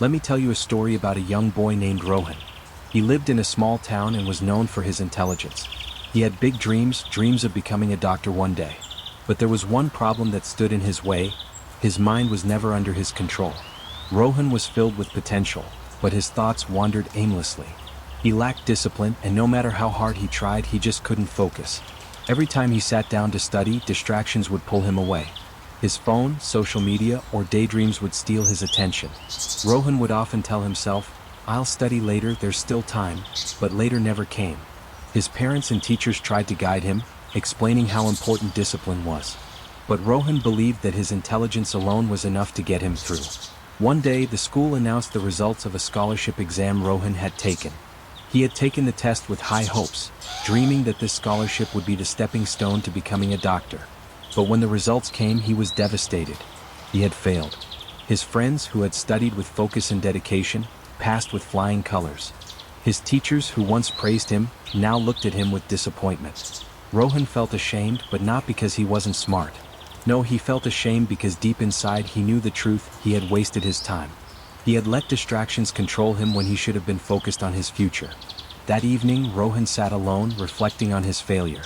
Let me tell you a story about a young boy named Rohan. He lived in a small town and was known for his intelligence. He had big dreams of becoming a doctor one day. But there was one problem that stood in his way. His mind was never under his control. Rohan was filled with potential, but his thoughts wandered aimlessly. He lacked discipline, and no matter how hard he tried, he just couldn't focus. Every time he sat down to study, distractions would pull him away. His phone, social media, or daydreams would steal his attention. Rohan would often tell himself, "I'll study later, there's still time," but later never came. His parents and teachers tried to guide him, explaining how important discipline was. But Rohan believed that his intelligence alone was enough to get him through. One day, the school announced the results of a scholarship exam Rohan had taken. He had taken the test with high hopes, dreaming that this scholarship would be the stepping stone to becoming a doctor. But when the results came, he was devastated. He had failed. His friends, who had studied with focus and dedication, passed with flying colors. His teachers, who once praised him, now looked at him with disappointment. Rohan felt ashamed, but not because he wasn't smart. No, he felt ashamed because deep inside he knew the truth: he had wasted his time. He had let distractions control him when he should have been focused on his future. That evening, Rohan sat alone, reflecting on his failure.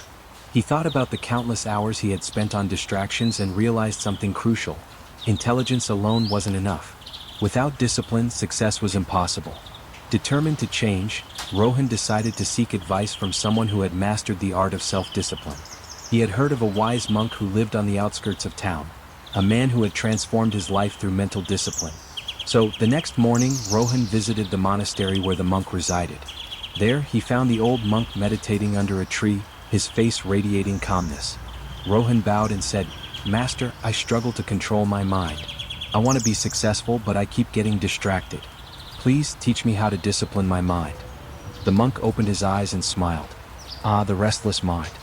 He thought about the countless hours he had spent on distractions and realized something crucial. Intelligence alone wasn't enough. Without discipline, success was impossible. Determined to change, Rohan decided to seek advice from someone who had mastered the art of self-discipline. He had heard of a wise monk who lived on the outskirts of town, a man who had transformed his life through mental discipline. So, the next morning, Rohan visited the monastery where the monk resided. There, he found the old monk meditating under a tree, his face radiating calmness. Rohan bowed and said, "Master, I struggle to control my mind. I want to be successful, but I keep getting distracted. Please teach me how to discipline my mind." The monk opened his eyes and smiled. "Ah, the restless mind.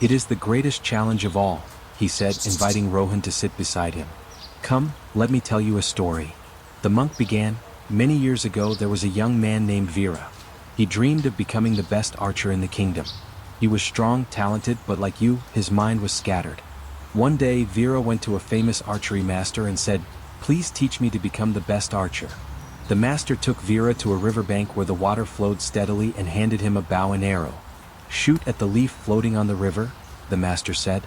It is the greatest challenge of all," he said, inviting Rohan to sit beside him. "Come, let me tell you a story." The monk began, "Many years ago there was a young man named Veera. He dreamed of becoming the best archer in the kingdom. He was strong, talented, but like you, his mind was scattered. One day, Veera went to a famous archery master and said, 'Please teach me to become the best archer.' The master took Veera to a riverbank where the water flowed steadily and handed him a bow and arrow. 'Shoot at the leaf floating on the river,' the master said.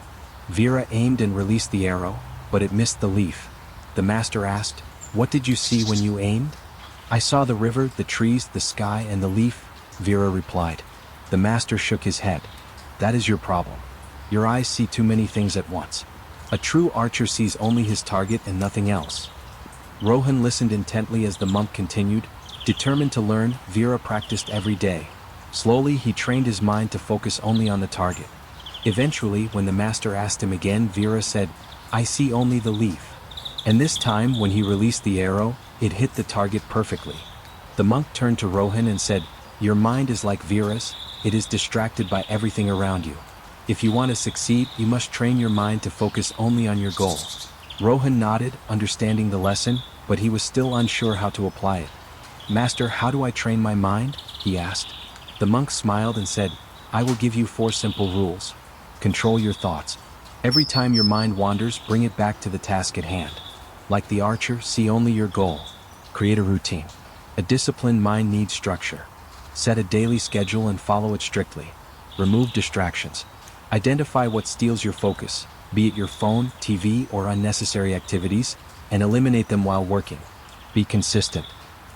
Veera aimed and released the arrow, but it missed the leaf. The master asked, 'What did you see when you aimed?' 'I saw the river, the trees, the sky, and the leaf,' Veera replied. The master shook his head. 'That is your problem. Your eyes see too many things at once. A true archer sees only his target and nothing else.' Rohan listened intently as the monk continued. Determined to learn, Veera practiced every day. Slowly, he trained his mind to focus only on the target. Eventually, when the master asked him again, Veera said, 'I see only the leaf.' And this time, when he released the arrow, it hit the target perfectly. The monk turned to Rohan and said, 'Your mind is like Veera's. It is distracted by everything around you. If you want to succeed, you must train your mind to focus only on your goal.' Rohan nodded, understanding the lesson, but he was still unsure how to apply it. 'Master, how do I train my mind?' he asked. The monk smiled and said, 'I will give you 4 simple rules. Control your thoughts. Every time your mind wanders, bring it back to the task at hand. Like the archer, see only your goal. Create a routine. A disciplined mind needs structure. Set a daily schedule and follow it strictly. Remove distractions. Identify what steals your focus, be it your phone, TV, or unnecessary activities, and eliminate them while working. Be consistent.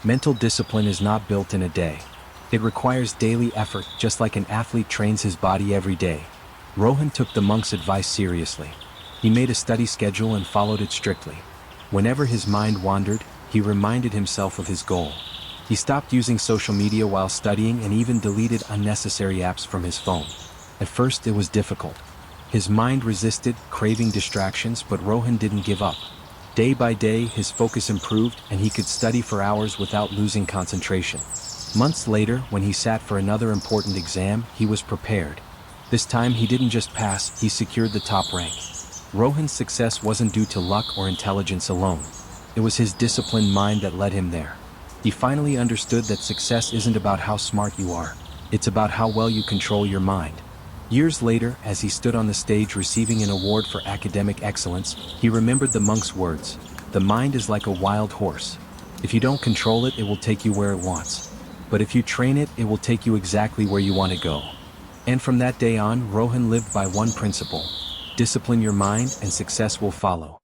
Mental discipline is not built in a day. It requires daily effort, just like an athlete trains his body every day. Rohan took the monk's advice seriously. He made a study schedule and followed it strictly. Whenever his mind wandered, he reminded himself of his goal. He stopped using social media while studying and even deleted unnecessary apps from his phone. At first, it was difficult. His mind resisted, craving distractions, but Rohan didn't give up. Day by day, his focus improved, and he could study for hours without losing concentration. Months later, when he sat for another important exam, he was prepared. This time, he didn't just pass, he secured the top rank. Rohan's success wasn't due to luck or intelligence alone. It was his disciplined mind that led him there. He finally understood that success isn't about how smart you are. It's about how well you control your mind. Years later, as he stood on the stage receiving an award for academic excellence, he remembered the monk's words. The mind is like a wild horse. If you don't control it, it will take you where it wants. But if you train it, it will take you exactly where you want to go. And from that day on, Rohan lived by one principle: discipline your mind and success will follow.